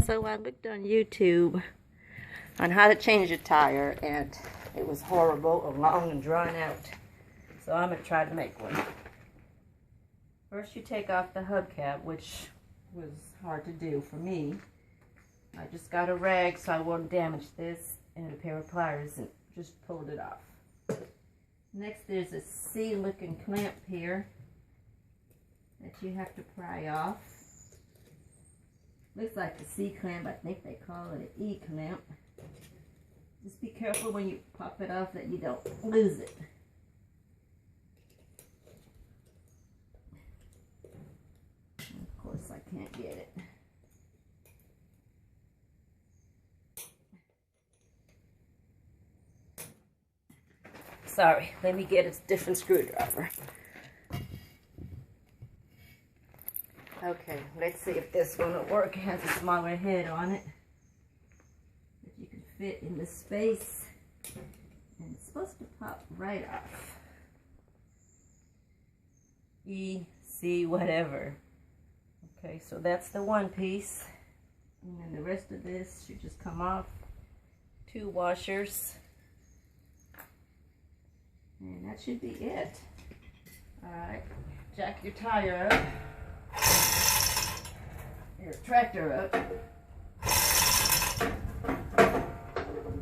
So I looked on YouTube on how to change a tire, and it was horrible, long and drawn out. So I'm going to try to make one. First you take off the hubcap, which was hard to do for me. I just got a rag so I won't damage this, and a pair of pliers, and just pulled it off. Next there's a C-looking clamp here that you have to pry off. Looks like a C-clamp, I think they call it an E-clamp. Just be careful when you pop it off that you don't lose it. And of course I can't get it. Sorry, let me get a different screwdriver. Okay, let's see if this one will work. It has a smaller head on it that you can fit in the space, and it's supposed to pop right off. E, C, whatever. Okay, so that's the one piece, and then the rest of this should just come off. 2 washers. And that should be it. Alright, jack your tire up, your tractor up.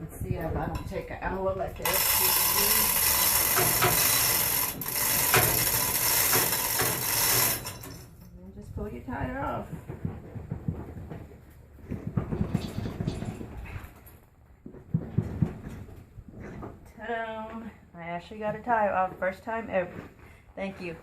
Let's see if I don't take an hour like this. And just pull your tire off. Ta-da! I actually got a tire off, first time ever. Thank you.